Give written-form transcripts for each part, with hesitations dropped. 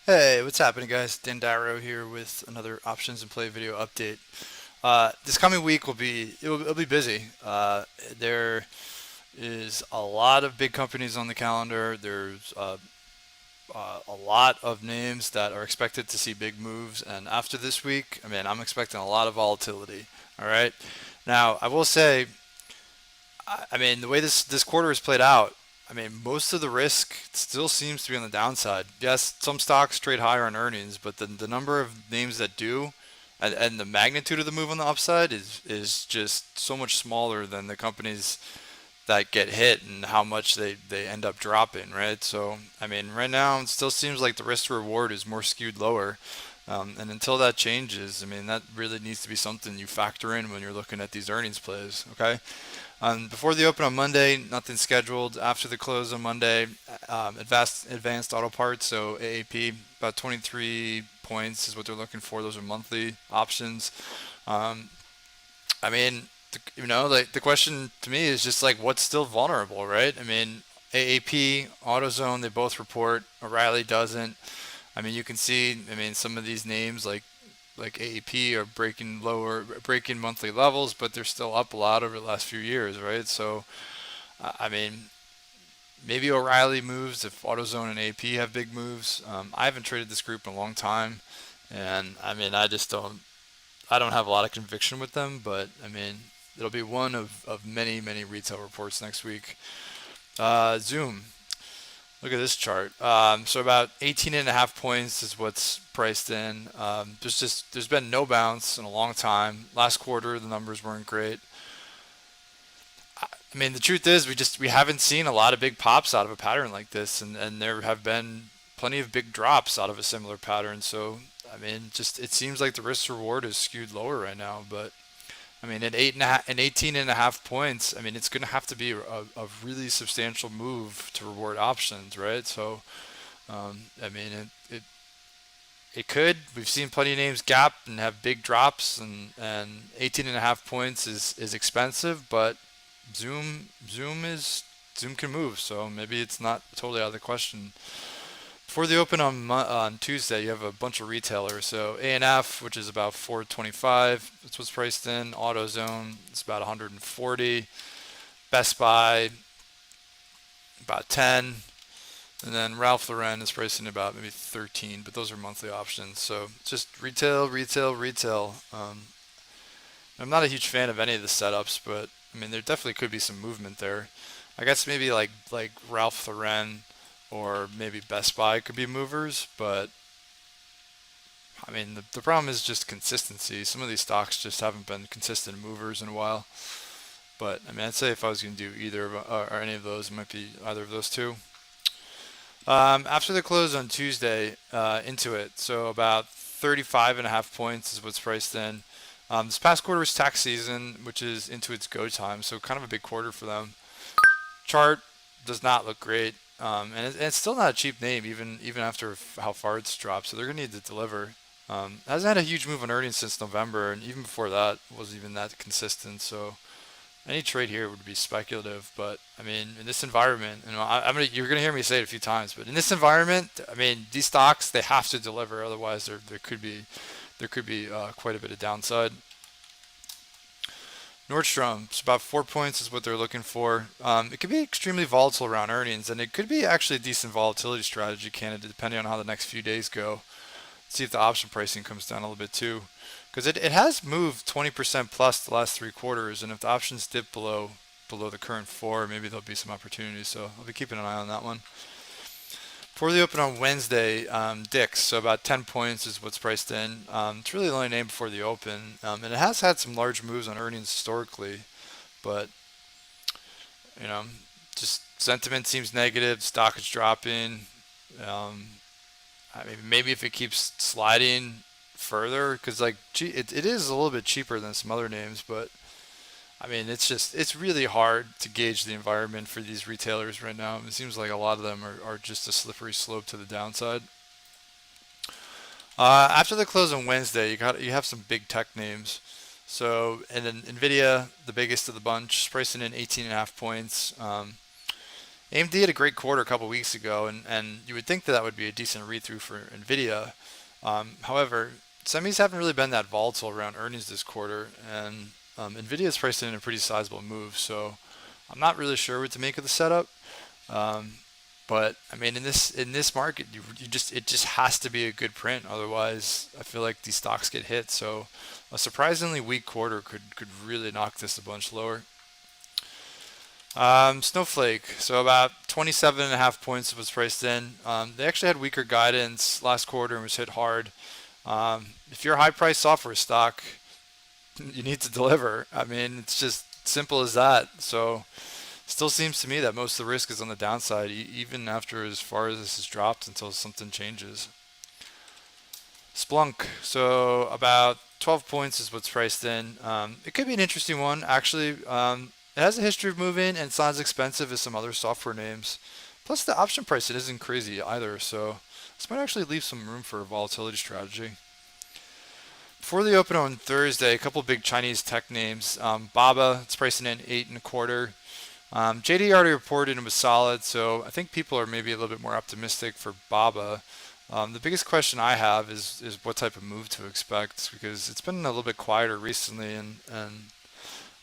Hey, what's happening, guys? Dan Darrow here with another options and play video update. This coming week it'll be busy. There is a lot of big companies on the calendar. There's a lot of names that are expected to see big moves, and after this week, I mean, I'm expecting a lot of volatility. All right. Now, I will say, I mean, the way this quarter is played out, I mean, most of the risk still seems to be on the downside. Yes, some stocks trade higher on earnings, but the number of names that do, and the magnitude of the move on the upside is just so much smaller than the companies that get hit and how much they end up dropping, right? So, I mean, right now it still seems like the risk to reward is more skewed lower. And until that changes, I mean, that really needs to be something you factor in when you're looking at these earnings plays, okay? Before the open on Monday, nothing scheduled. After the close on Monday, advanced auto parts, so AAP, about 23 points is what they're looking for. Those are monthly options. Um, I mean, like the question to me is just like what's still vulnerable, right? I mean, AAP, AutoZone, they both report. O'Reilly doesn't. I mean, you can see. I mean, some of these names like AEP are breaking monthly levels, but they're still up a lot over the last few years, right? So, I mean, maybe O'Reilly moves if AutoZone and AP have big moves. I haven't traded this group in a long time, and I mean, I don't have a lot of conviction with them, but I mean, it'll be one of many retail reports next week. Zoom. Look at this chart. So about 18 and a half points is what's priced in. There's been no bounce in a long time. Last quarter the numbers weren't great. I mean the truth is we haven't seen a lot of big pops out of a pattern like this, and there have been plenty of big drops out of a similar pattern. So I mean just it seems like the risk reward is skewed lower right now. But I mean at 18 and a half points, I mean it's going to have to be a really substantial move to reward options, right? So I mean, it could. We've seen plenty of names gap and have big drops, and 18 and a half points is expensive, but Zoom can move, so maybe it's not totally out of the question. Before the open on Tuesday, you have a bunch of retailers. So A&F, which is about 425, that's what's priced in. AutoZone, it's about 140. Best Buy, about 10. And then Ralph Lauren is pricing about maybe 13, but those are monthly options. So just retail. I'm not a huge fan of any of the setups, but I mean there definitely could be some movement there. I guess maybe like Ralph Lauren or maybe Best Buy could be movers, but I mean the problem is just consistency. Some of these stocks just haven't been consistent movers in a while. But I mean I'd say if I was going to do either or any of those, it might be either of those two. After the close on Tuesday, into it, so about 35 and a half points is what's priced in. This past quarter was tax season, which is into its go time, so kind of a big quarter for them. Chart does not look great, and it's still not a cheap name, even after how far it's dropped. So they're gonna need to deliver. Hasn't had a huge move on earnings since November, and even before that wasn't even that consistent. So any trade here would be speculative, but I mean, in this environment, you're gonna hear me say it a few times, but in this environment, I mean, these stocks they have to deliver, otherwise there could be quite a bit of downside. Nordstrom's about 4 points is what they're looking for. It could be extremely volatile around earnings, and it could be actually a decent volatility strategy candidate depending on how the next few days go. See if the option pricing comes down a little bit too, because it has moved 20% plus the last 3 quarters, and if the options dip below the current four, maybe there'll be some opportunities. So I'll be keeping an eye on that one. For the open on Wednesday, Dix, so about 10 points is what's priced in. It's really the only name before the open, and it has had some large moves on earnings historically, but you know, just sentiment seems negative. Stock is dropping. Um, I mean, maybe if it keeps sliding further, because like it is a little bit cheaper than some other names, but I mean, it's really hard to gauge the environment for these retailers right now. It seems like a lot of them are just a slippery slope to the downside. After the close on Wednesday, you have some big tech names. So and then Nvidia, the biggest of the bunch, is pricing in 18 and a half points. AMD had a great quarter a couple weeks ago, and you would think that that would be a decent read-through for Nvidia. However, semis haven't really been that volatile around earnings this quarter, and Nvidia is priced in a pretty sizable move, so I'm not really sure what to make of the setup. Um, but I mean, in this market, you just it just has to be a good print. Otherwise, I feel like these stocks get hit. So a surprisingly weak quarter could really knock this a bunch lower. Snowflake, so about 27.5 points was priced in. They actually had weaker guidance last quarter and was hit hard. If you're a high price software stock, you need to deliver. I mean, it's just simple as that. So still seems to me that most of the risk is on the downside, even after as far as this has dropped until something changes. Splunk, so about 12 points is what's priced in. It could be an interesting one, actually. It has a history of moving and it's not as expensive as some other software names. Plus, the option price it isn't crazy either, so this might actually leave some room for a volatility strategy. Before the open on Thursday, a couple big Chinese tech names. Baba, it's pricing in 8.25. JD already reported and was solid, so I think people are maybe a little bit more optimistic for Baba. The biggest question I have is what type of move to expect because it's been a little bit quieter recently, and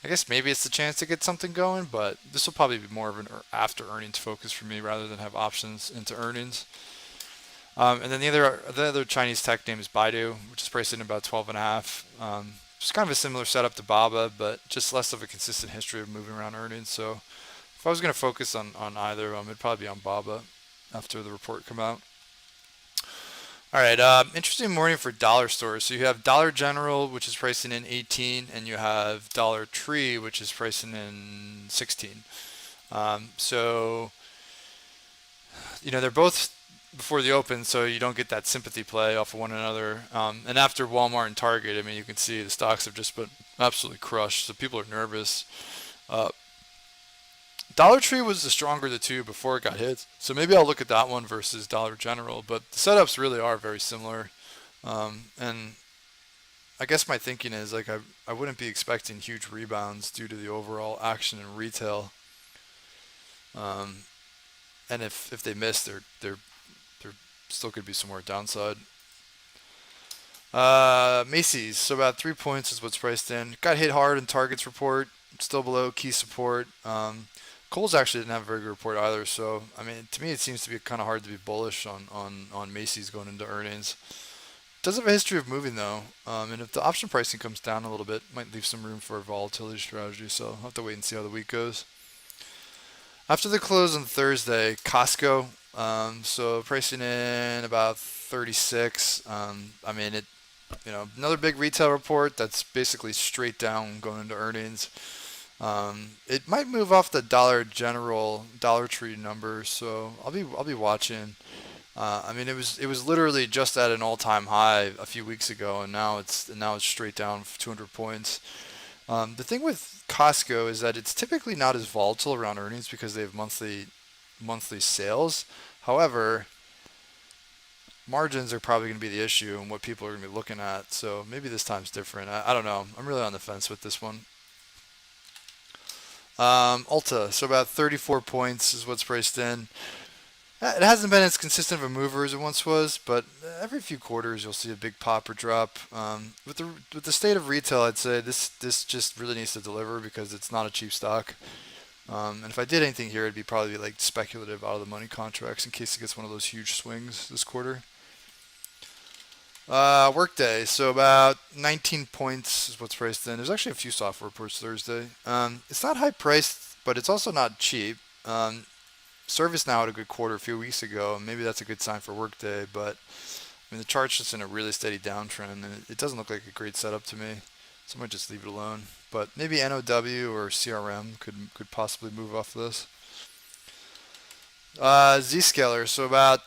I guess maybe it's the chance to get something going, but this will probably be more of an after earnings focus for me rather than have options into earnings. And then the other Chinese tech name is Baidu, which is priced in about 12 and a half. It's kind of a similar setup to Baba, but just less of a consistent history of moving around earnings. So if I was going to focus on either of them, it'd probably be on Baba after the report come out. All right, interesting morning for dollar stores. So you have Dollar General, which is pricing in 18, and you have Dollar Tree, which is pricing in 16. So they're both before the open, so you don't get that sympathy play off of one another. And after Walmart and Target, I mean, you can see the stocks have just been absolutely crushed. So people are nervous. Uh, Dollar Tree was the stronger of the two before it got hit, so maybe I'll look at that one versus Dollar General. But the setups really are very similar, and I guess my thinking is like I wouldn't be expecting huge rebounds due to the overall action in retail. Um, and if they miss, there still could be some more downside. Macy's, so about 3 points is what's priced in. Got hit hard in Target's report, still below key support. Kohl's actually didn't have a very good report either, so I mean, to me, it seems to be kind of hard to be bullish on Macy's going into earnings. Does have a history of moving though, and if the option pricing comes down a little bit, might leave some room for a volatility strategy. So I'll have to wait and see how the week goes. After the close on Thursday, Costco, so pricing in about 36. I mean, another big retail report that's basically straight down going into earnings. It might move off the Dollar General, Dollar Tree numbers, so I'll be watching. I mean, it was literally just at an all-time high a few weeks ago, and now it's straight down 200 points. The thing with Costco is that it's typically not as volatile around earnings because they have monthly sales. However, margins are probably going to be the issue and what people are going to be looking at. So maybe this time's different. I don't know. I'm really on the fence with this one. Ulta, so about 34 points is what's priced in. It hasn't been as consistent of a mover as it once was, but every few quarters you'll see a big pop or drop. With the state of retail, I'd say this just really needs to deliver because it's not a cheap stock. And if I did anything here, it'd be probably like speculative out of the money contracts in case it gets one of those huge swings this quarter. Workday, so about 19 points is what's priced in. There's actually a few software reports Thursday. It's not high priced, but it's also not cheap. ServiceNow had a good quarter a few weeks ago. Maybe that's a good sign for Workday, but I mean the chart's just in a really steady downtrend, and it doesn't look like a great setup to me. So I might just leave it alone. But maybe NOW or CRM could possibly move off of this. Zscaler, so about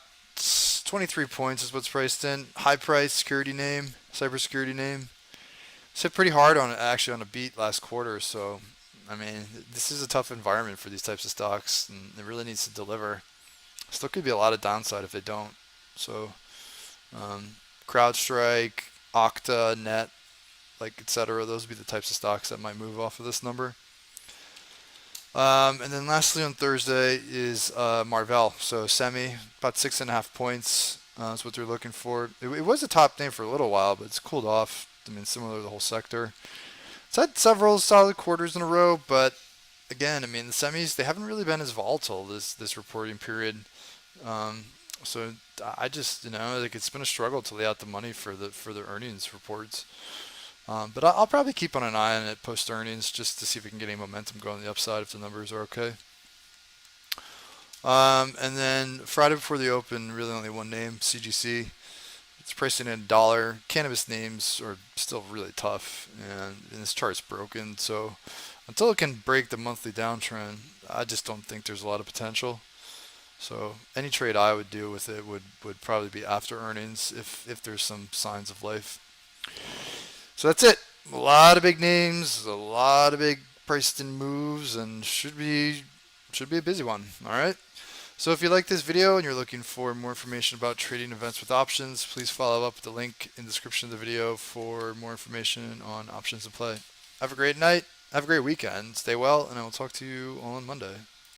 23 points is what's priced in. High price security name, cybersecurity name. It's hit pretty hard on a beat last quarter. So I mean, this is a tough environment for these types of stocks, and it really needs to deliver. Still could be a lot of downside if they don't. So CrowdStrike, Okta, Net, like etc. Those would be the types of stocks that might move off of this number. And then lastly on Thursday is Marvell. So semi, about 6.5 points. That's what they're looking for. It was a top name for a little while, but it's cooled off. I mean, similar to the whole sector. It's had several solid quarters in a row, but again, I mean, the semis they haven't really been as volatile this reporting period. Um, so I just like it's been a struggle to lay out the money for the earnings reports. But I'll probably keep on an eye on it post earnings just to see if we can get any momentum going on the upside if the numbers are okay. And then Friday before the open, really only one name, CGC. It's pricing in $1. Cannabis names are still really tough, and this chart's broken. So until it can break the monthly downtrend, I just don't think there's a lot of potential. So any trade I would do with it would probably be after earnings if there's some signs of life. So that's it. A lot of big names, a lot of big priced in moves, and should be a busy one. All right. So if you like this video and you're looking for more information about trading events with options, please follow up with the link in the description of the video for more information on options in play. Have a great night. Have a great weekend. Stay well, and I will talk to you on Monday.